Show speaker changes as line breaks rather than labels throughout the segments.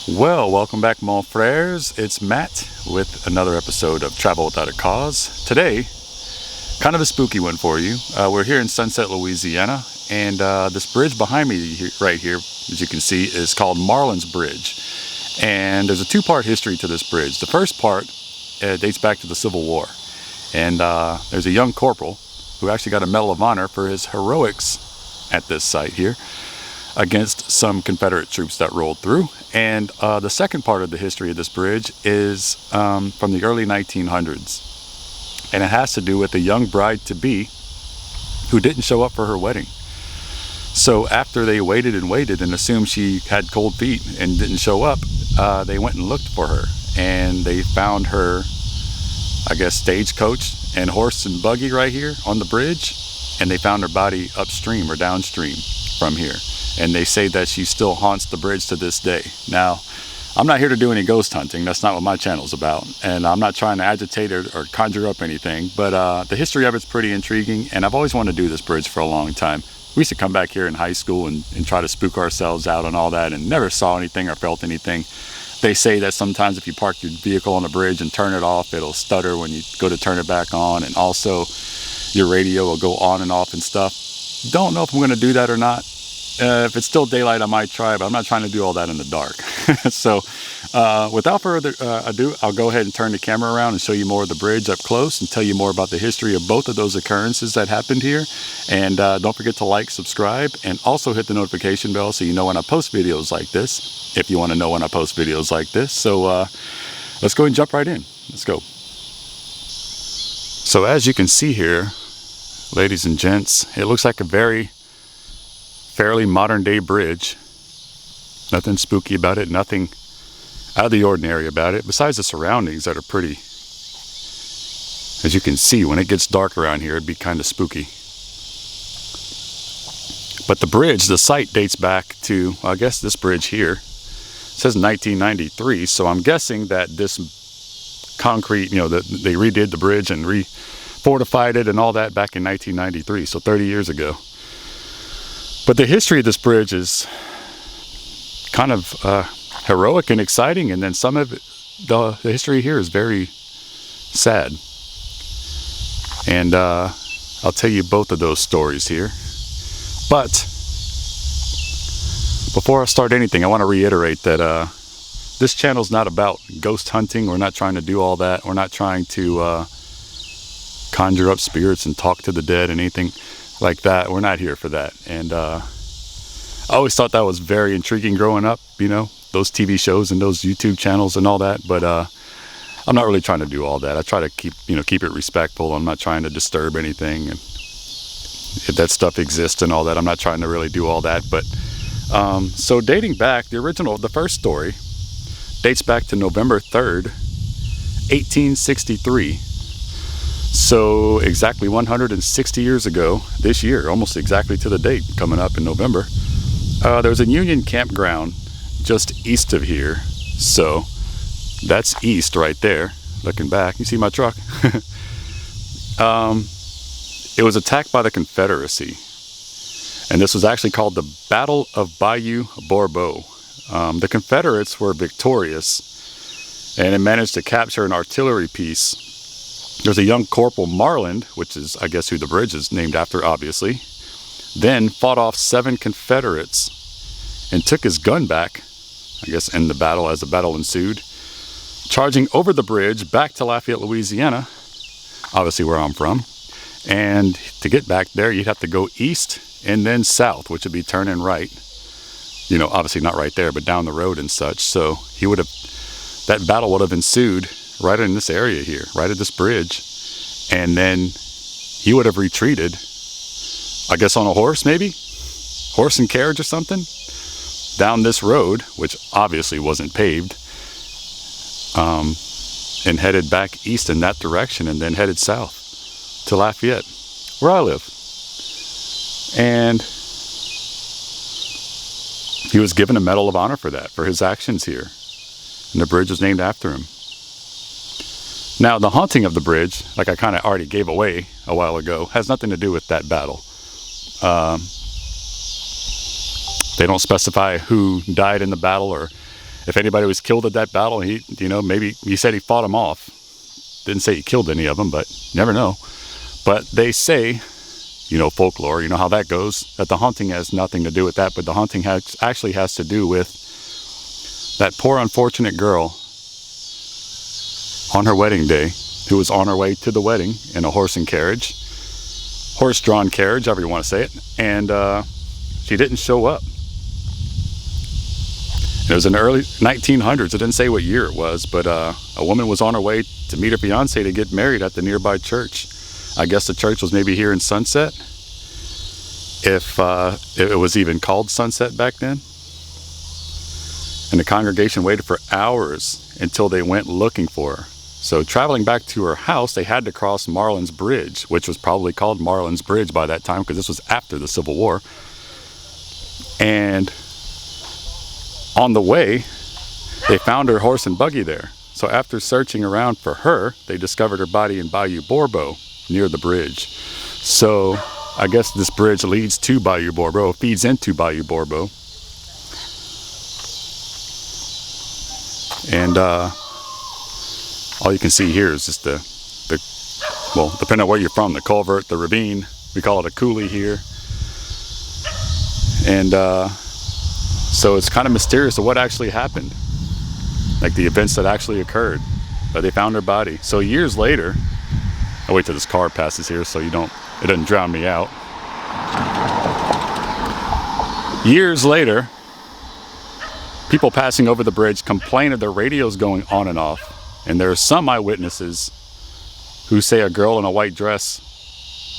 Well, welcome back, mon frères. It's Matt with another episode of Travel Without a Cause. Today, kind of a spooky one for you. We're here in Sunset, Louisiana, and this bridge behind me right here, as you can see, is called Marland's Bridge. And there's a two-part history to this bridge. The first part dates back to the Civil War. And there's a young corporal who actually got a Medal of Honor for his heroics at this site here against some Confederate troops that rolled through. And the second part of the history of this bridge is from the early 1900s. And it has to do with a young bride-to-be who didn't show up for her wedding. So after they waited and waited and assumed she had cold feet and didn't show up, they went and looked for her. And they found her, I guess, stagecoach and horse and buggy right here on the bridge. And they found her body upstream or downstream from here. And they say that she still haunts the bridge to this day. Now, I'm not here to do any ghost hunting. That's not what my channel's about. And I'm not trying to agitate or conjure up anything. But the history of it's pretty intriguing. And I've always wanted to do this bridge for a long time. We used to come back here in high school and try to spook ourselves out and all that, and never saw anything or felt anything. They say that sometimes if you park your vehicle on the bridge and turn it off, it'll stutter when you go to turn it back on. And also, your radio will go on and off and stuff. Don't know if I'm going to do that or not. If it's still daylight, I might try, but I'm not trying to do all that in the dark. So without further ado, I'll go ahead and turn the camera around and show you more of the bridge up close and tell you more about the history of both of those occurrences that happened here. And don't forget to like, subscribe, and also hit the notification bell so you know when I post videos like this, if you want to know when I post videos like this. So let's go and jump right in. Let's go. So as you can see here, ladies and gents, it looks like a fairly modern day bridge. Nothing spooky about it, nothing out of the ordinary about it, besides the surroundings that are pretty. As you can see, when it gets dark around here, it'd be kind of spooky. But the bridge, the site dates back to, I guess this bridge here, it says 1993, so I'm guessing that this concrete, that they redid the bridge and fortified it and all that back in 1993, so 30 years ago. But the history of this bridge is kind of heroic and exciting, and then some of it, the history here is very sad. And I'll tell you both of those stories here. But before I start anything, I want to reiterate that this channel's not about ghost hunting. We're not trying to do all that. We're not trying to conjure up spirits and talk to the dead and anything like that. We're not here for that. And I always thought that was very intriguing growing up, those TV shows and those YouTube channels and all that. But I'm not really trying to do all that. I try to keep it respectful. I'm not trying to disturb anything. And if that stuff exists and all that, I'm not trying to really do all that. But so dating back, the first story dates back to November 3rd, 1863. So exactly 160 years ago, this year, almost exactly to the date, coming up in November, there was a Union campground just east of here. So that's east right there, looking back. You see my truck? It was attacked by the Confederacy. And this was actually called the Battle of Bayou Bourbeau. The Confederates were victorious, and it managed to capture an artillery piece. There's a young Corporal Marland, which is, I guess, who the bridge is named after, obviously, then fought off 7 Confederates and took his gun back, I guess, in the battle as the battle ensued, charging over the bridge back to Lafayette, Louisiana, obviously where I'm from. And to get back there, you'd have to go east and then south, which would be turning right. Obviously not right there, but down the road and such. So that battle would have ensued right in this area here, right at this bridge. And then he would have retreated, I guess on a horse maybe? Horse and carriage or something? Down this road, which obviously wasn't paved, and headed back east in that direction and then headed south to Lafayette, where I live. And he was given a Medal of Honor for that, for his actions here. And the bridge was named after him. Now, the haunting of the bridge, like I kind of already gave away a while ago, has nothing to do with that battle. They don't specify who died in the battle or if anybody was killed at that battle, he, you know, maybe he said he fought them off. Didn't say he killed any of them, but never know. But they say, you know, folklore, you know how that goes, that the haunting has nothing to do with that, but the haunting actually has to do with that poor unfortunate girl on her wedding day, who was on her way to the wedding in a horse and carriage, horse-drawn carriage, however you want to say it, and she didn't show up. It was in the early 1900s. It didn't say what year it was, but a woman was on her way to meet her fiance to get married at the nearby church. I guess the church was maybe here in Sunset, if it was even called Sunset back then. And the congregation waited for hours until they went looking for her. So traveling back to her house, they had to cross Marland's Bridge, which was probably called Marland's Bridge by that time, because this was after the Civil War. And on the way, they found her horse and buggy there. So after searching around for her, they discovered her body in Bayou Bourbeau, near the bridge. So I guess this bridge leads to Bayou Bourbeau, feeds into Bayou Bourbeau. And all you can see here is just well, depending on where you're from, the culvert, the ravine, we call it a coulee here. And so it's kind of mysterious of what actually happened, like the events that actually occurred. But they found her body. So years later, I'll wait till this car passes here so it doesn't drown me out. Years later, people passing over the bridge complain of their radios going on and off. And there are some eyewitnesses who say a girl in a white dress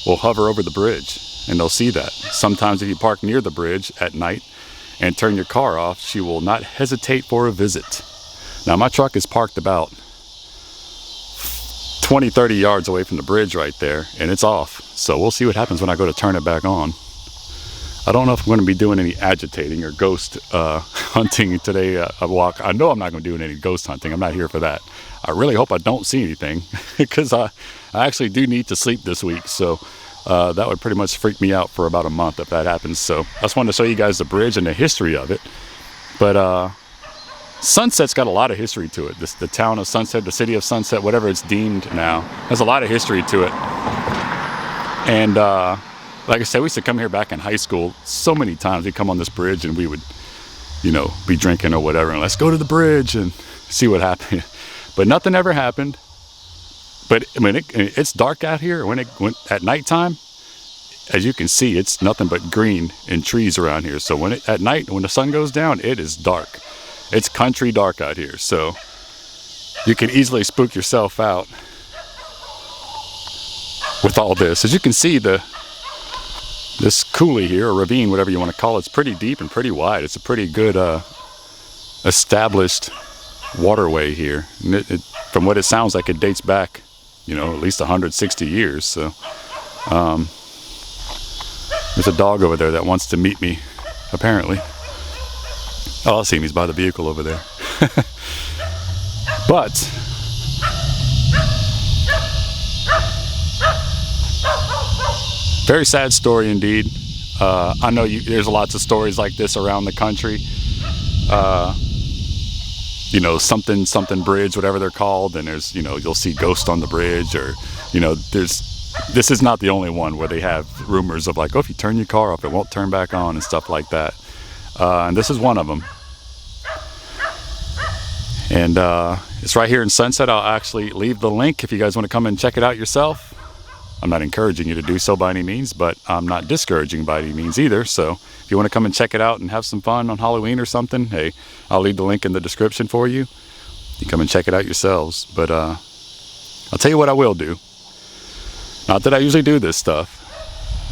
will hover over the bridge, and they'll see that. Sometimes if you park near the bridge at night and turn your car off, she will not hesitate for a visit. Now my truck is parked about 20, 30 yards away from the bridge right there, and it's off. So we'll see what happens when I go to turn it back on. I don't know if I'm going to be doing any agitating or ghost hunting today. A walk. I know I'm not going to do any ghost hunting. I'm not here for that. I really hope I don't see anything, because I actually do need to sleep this week. So that would pretty much freak me out for about a month if that happens. So I just wanted to show you guys the bridge and the history of it. But Sunset's got a lot of history to it. The town of Sunset, the city of Sunset, whatever it's deemed now, has a lot of history to it. And like I said, we used to come here back in high school so many times. We'd come on this bridge and we would, you know, be drinking or whatever, and let's go to the bridge and see what happened. But nothing ever happened. But I mean, it's dark out here. When at nighttime, as you can see, it's nothing but green and trees around here. So at night, when the sun goes down, it is dark. It's country dark out here. So you can easily spook yourself out with all this. As you can see, this coulee here, or ravine, whatever you want to call it, it's pretty deep and pretty wide. It's a pretty good established waterway here. And from what it sounds like, it dates back, you know, at least 160 years. So there's a dog over there that wants to meet me, apparently. Oh, I'll see him. He's by the vehicle over there. But very sad story indeed. I know there's lots of stories like this around the country. You know, something bridge, whatever they're called, and there's, you know, you'll see ghosts on the bridge, or, you know, this is not the only one where they have rumors of like, oh, if you turn your car off, it won't turn back on and stuff like that. And this is one of them. And it's right here in Sunset. I'll actually leave the link if you guys want to come and check it out yourself. I'm not encouraging you to do so by any means, but I'm not discouraging by any means either. So if you want to come and check it out and have some fun on Halloween or something, hey, I'll leave the link in the description for you. You come and check it out yourselves. But I'll tell you what I will do. Not that I usually do this stuff.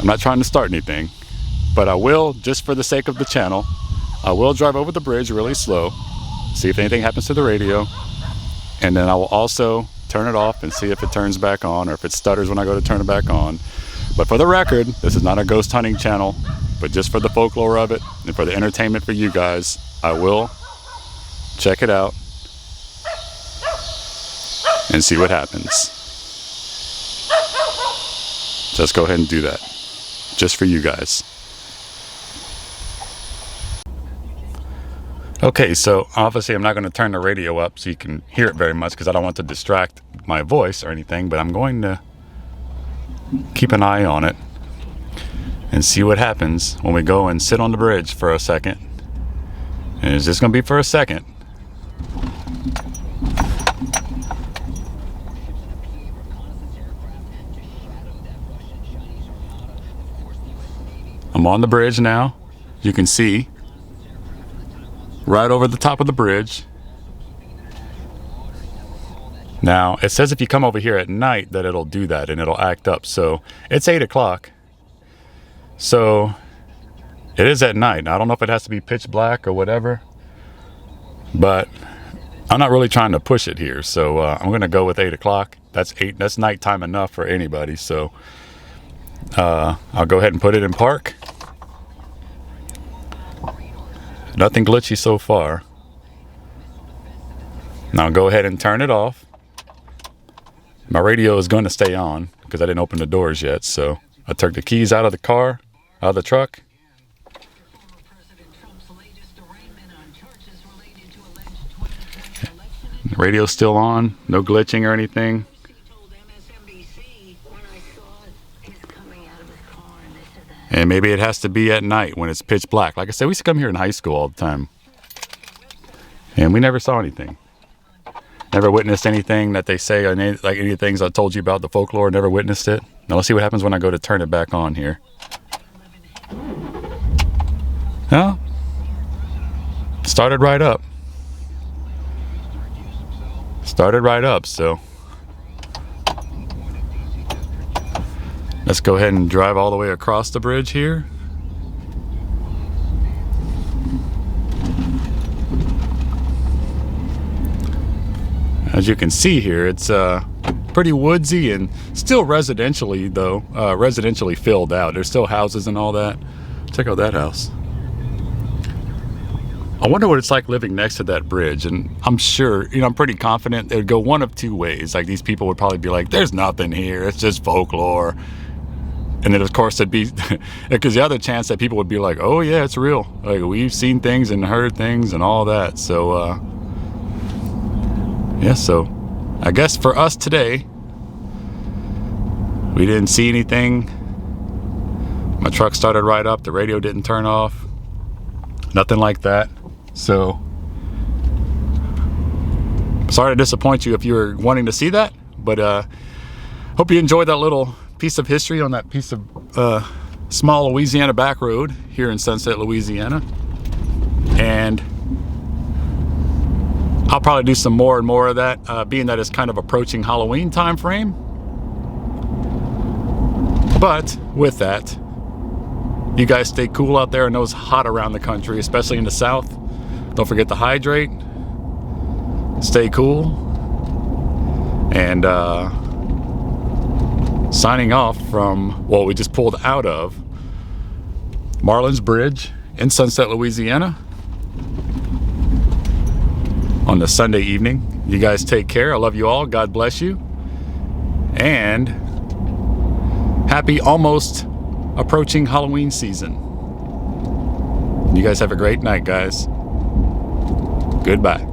I'm not trying to start anything. But I will, just for the sake of the channel, I will drive over the bridge really slow, see if anything happens to the radio, and then I will also turn it off and see if it turns back on, or if it stutters when I go to turn it back on. But for the record, this is not a ghost hunting channel, but just for the folklore of it and for the entertainment for you guys, I will check it out and see what happens. Just go ahead and do that, just for you guys. Okay, so obviously I'm not going to turn the radio up so you can hear it very much because I don't want to distract my voice or anything, but I'm going to keep an eye on it and see what happens when we go and sit on the bridge for a second. And it's just going to be for a second. I'm on the bridge now. You can see right over the top of the bridge. Now, it says if you come over here at night that it'll do that and it'll act up. So it's 8 o'clock. So it is at night. I don't know if it has to be pitch black or whatever, but I'm not really trying to push it here. So I'm going to go with 8 o'clock. That's nighttime enough for anybody. So I'll go ahead and put it in park. Nothing glitchy so far. Now I'll go ahead and turn it off. My radio is going to stay on because I didn't open the doors yet. So I took the keys out of the car, out of the truck. The radio's still on, no glitching or anything. And maybe it has to be at night when it's pitch black. Like I said, we used to come here in high school all the time. And we never saw anything. Never witnessed anything that they say, like any things I told you about the folklore, never witnessed it. Now let's see what happens when I go to turn it back on here. Well, started right up. Started right up, so let's go ahead and drive all the way across the bridge here. As you can see here, it's pretty woodsy and still residentially though, residentially filled out. There's still houses and all that. Check out that house. I wonder what it's like living next to that bridge, and I'm sure, I'm pretty confident it would go one of two ways. Like, these people would probably be like, there's nothing here, it's just folklore. And then of course it'd be, because the other chance that people would be like, oh yeah, it's real. Like, we've seen things and heard things and all that. So, yeah, so I guess for us today, we didn't see anything. My truck started right up, the radio didn't turn off. Nothing like that. So, sorry to disappoint you if you were wanting to see that, but hope you enjoyed that little piece of history on that piece of small Louisiana back road here in Sunset, Louisiana. And I'll probably do some more and more of that, being that it's kind of approaching Halloween time frame. But with that, you guys stay cool out there. I know it's hot around the country, especially in the south. Don't forget to hydrate. Stay cool. And signing off from what we just pulled out of Marland's Bridge in Sunset, Louisiana on the Sunday evening. You guys take care. I love you all. God bless you. And happy almost approaching Halloween season. You guys have a great night, guys. Goodbye.